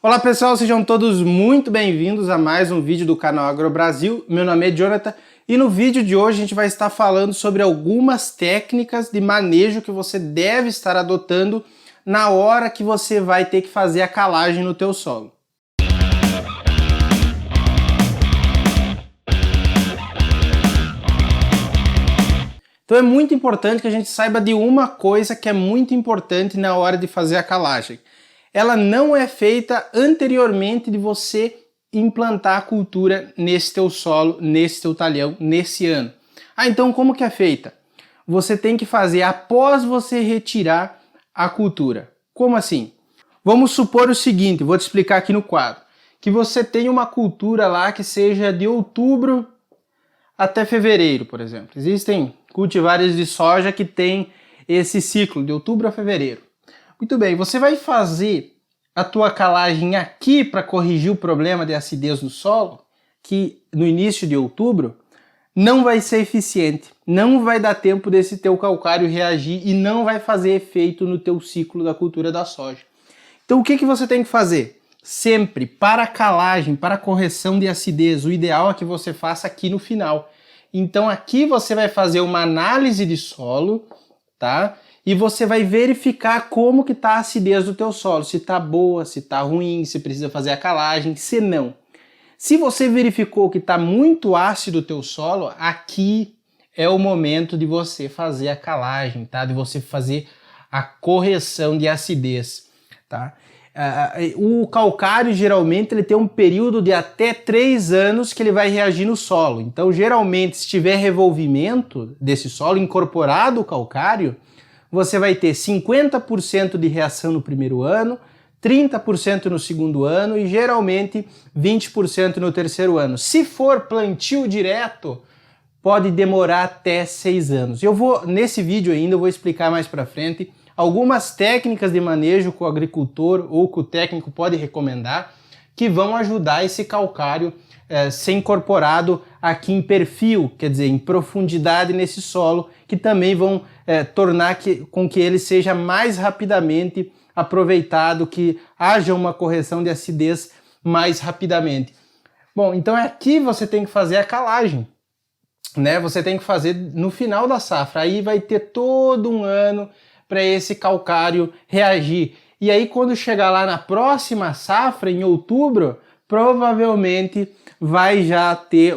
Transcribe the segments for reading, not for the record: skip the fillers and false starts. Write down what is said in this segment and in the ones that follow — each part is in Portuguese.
Olá pessoal, sejam todos muito bem-vindos a mais um vídeo do canal AgroBrasil. Meu nome é Jonathan e no vídeo de hoje a gente vai estar falando sobre algumas técnicas de manejo que você deve estar adotando na hora que você vai ter que fazer a calagem no teu solo. Então é muito importante que a gente saiba de uma coisa que é muito importante na hora de fazer a calagem. Ela não é feita anteriormente de você implantar a cultura nesse teu solo, nesse teu talhão, nesse ano. Então como que é feita? Você tem que fazer após você retirar a cultura. Como assim? Vamos supor o seguinte, vou te explicar aqui no quadro, que você tem uma cultura lá que seja de outubro até fevereiro, por exemplo. Existem cultivares de soja que têm esse ciclo de outubro a fevereiro. Muito bem, você vai fazer a tua calagem aqui para corrigir o problema de acidez no solo, que no início de outubro não vai ser eficiente, não vai dar tempo desse teu calcário reagir e não vai fazer efeito no teu ciclo da cultura da soja. Então o que você tem que fazer? Sempre para a calagem, para a correção de acidez, o ideal é que você faça aqui no final. Então aqui você vai fazer uma análise de solo, tá? E você vai verificar como que está a acidez do teu solo, se está boa, se está ruim, se precisa fazer a calagem, se não. Se você verificou que está muito ácido o teu solo, aqui é o momento de você fazer a calagem, tá? De você fazer a correção de acidez, tá? O calcário geralmente ele tem um período de até 3 anos que ele vai reagir no solo. Então geralmente se tiver revolvimento desse solo, incorporado o calcário, você vai ter 50% de reação no primeiro ano, 30% no segundo ano e geralmente 20% no terceiro ano. Se for plantio direto, pode demorar até 6 anos. Nesse vídeo ainda eu vou explicar mais para frente algumas técnicas de manejo que o agricultor ou que o técnico pode recomendar que vão ajudar esse calcário ser incorporado aqui em perfil, quer dizer, em profundidade nesse solo, que também vão tornar com que ele seja mais rapidamente aproveitado, que haja uma correção de acidez mais rapidamente. Bom, então aqui você tem que fazer a calagem, né? Você tem que fazer no final da safra, aí vai ter todo um ano para esse calcário reagir. E aí quando chegar lá na próxima safra, em outubro, provavelmente vai já ter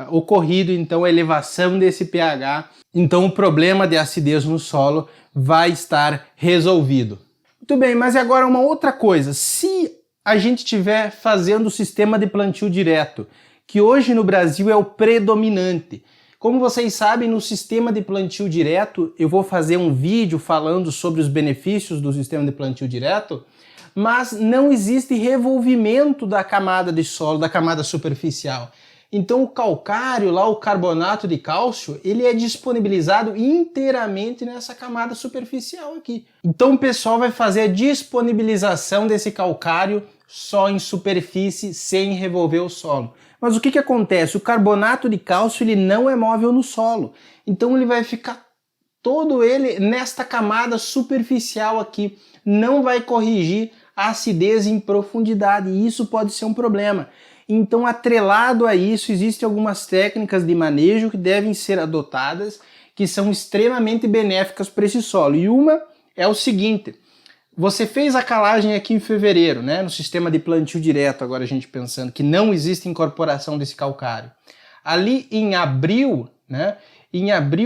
ocorrido então a elevação desse pH, então o problema de acidez no solo vai estar resolvido. Muito bem, mas agora uma outra coisa, se a gente estiver fazendo o sistema de plantio direto, que hoje no Brasil é o predominante, como vocês sabem, no sistema de plantio direto, eu vou fazer um vídeo falando sobre os benefícios do sistema de plantio direto, mas não existe revolvimento da camada de solo, da camada superficial. Então o calcário, lá o carbonato de cálcio, ele é disponibilizado inteiramente nessa camada superficial aqui. Então o pessoal vai fazer a disponibilização desse calcário só em superfície, sem revolver o solo. Mas o que acontece? O carbonato de cálcio ele não é móvel no solo, então ele vai ficar todo ele nesta camada superficial aqui, não vai corrigir a acidez em profundidade, e isso pode ser um problema. Então, atrelado a isso, existem algumas técnicas de manejo que devem ser adotadas, que são extremamente benéficas para esse solo. E uma é o seguinte, você fez a calagem aqui em fevereiro, né, no sistema de plantio direto, agora a gente pensando que não existe incorporação desse calcário. Ali em abril, né,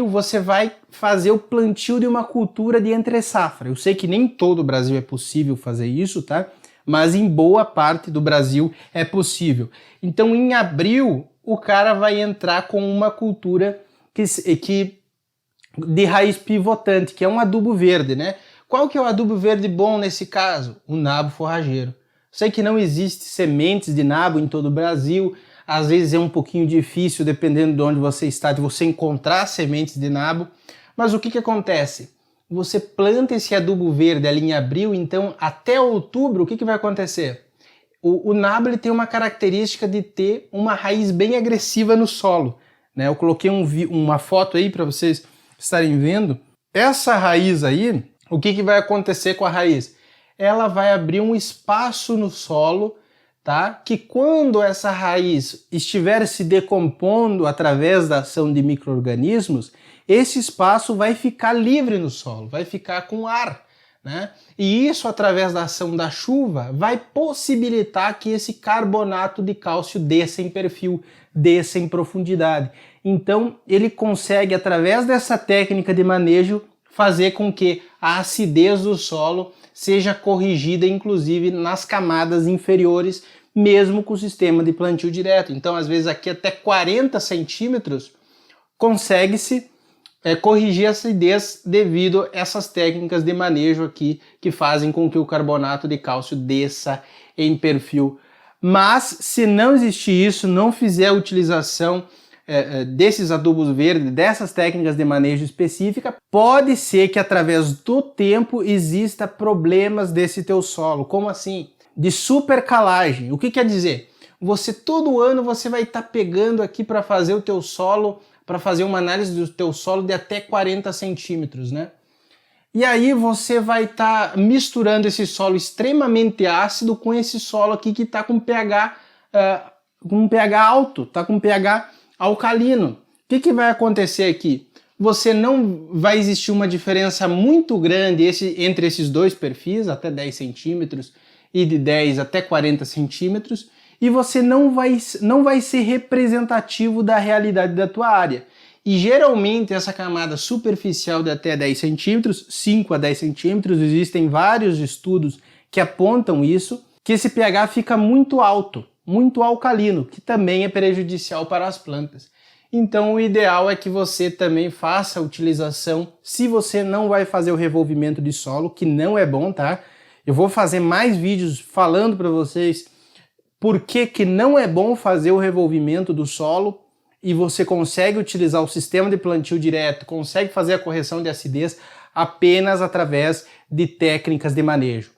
você vai fazer o plantio de uma cultura de entre-safra. Eu sei que nem todo o Brasil é possível fazer isso, tá? Mas em boa parte do Brasil é possível. Então em abril o cara vai entrar com uma cultura de raiz pivotante, que é um adubo verde, né? Qual que é o adubo verde bom nesse caso? O nabo forrageiro. Sei que não existe sementes de nabo em todo o Brasil, às vezes é um pouquinho difícil, dependendo de onde você está, de você encontrar sementes de nabo, mas o que acontece? Você planta esse adubo verde ali em abril, então até outubro, o que vai acontecer? O nabo ele tem uma característica de ter uma raiz bem agressiva no solo, né? Eu coloquei uma foto aí para vocês estarem vendo. Essa raiz aí, o que vai acontecer com a raiz? ela vai abrir um espaço no solo, tá? Que quando essa raiz estiver se decompondo através da ação de micro-organismos, esse espaço vai ficar livre no solo, vai ficar com ar, né? E isso, através da ação da chuva, vai possibilitar que esse carbonato de cálcio desça em perfil, desça em profundidade. Então, ele consegue, através dessa técnica de manejo, fazer com que a acidez do solo seja corrigida, inclusive nas camadas inferiores, mesmo com o sistema de plantio direto. Então, às vezes, aqui até 40 centímetros, consegue-se corrigir a acidez devido a essas técnicas de manejo aqui que fazem com que o carbonato de cálcio desça em perfil. Mas se não existir isso, não fizer a utilização desses adubos verdes, dessas técnicas de manejo específica, pode ser que através do tempo exista problemas desse teu solo. Como assim? De supercalagem. O que quer dizer? Todo ano você vai estar pegando aqui para fazer o teu solo, para fazer uma análise do teu solo de até 40 centímetros, né? E aí você vai estar misturando esse solo extremamente ácido com esse solo aqui que está com pH alto, está com pH alcalino. O que vai acontecer aqui? Você não vai existir uma diferença muito grande entre esses dois perfis, até 10 centímetros e de 10 até 40 centímetros, e você não vai ser representativo da realidade da tua área. E geralmente essa camada superficial de até 10 centímetros, 5 a 10 centímetros, existem vários estudos que apontam isso, que esse pH fica muito alto, muito alcalino, que também é prejudicial para as plantas. Então o ideal é que você também faça a utilização, se você não vai fazer o revolvimento de solo, que não é bom, tá? Eu vou fazer mais vídeos falando para vocês por que não é bom fazer o revolvimento do solo e você consegue utilizar o sistema de plantio direto, consegue fazer a correção de acidez apenas através de técnicas de manejo.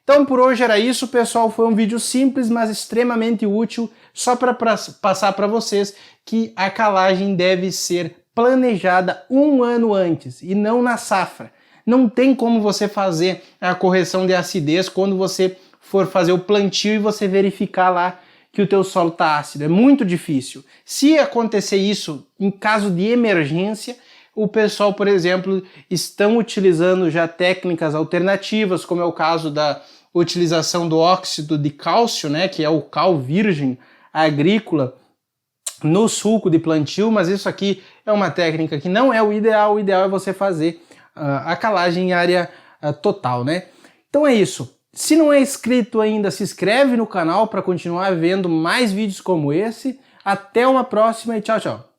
Então por hoje era isso, pessoal. Foi um vídeo simples, mas extremamente útil, só para passar para vocês que a calagem deve ser planejada um ano antes e não na safra. Não tem como você fazer a correção de acidez quando você for fazer o plantio e você verificar lá que o teu solo está ácido. É muito difícil. Se acontecer isso em caso de emergência, o pessoal, por exemplo, estão utilizando já técnicas alternativas, como é o caso da utilização do óxido de cálcio, né, que é o cal virgem agrícola, no sulco de plantio, mas isso aqui é uma técnica que não é o ideal é você fazer a calagem em área total, né? Então é isso. Se não é inscrito ainda, se inscreve no canal para continuar vendo mais vídeos como esse. Até uma próxima e tchau, tchau!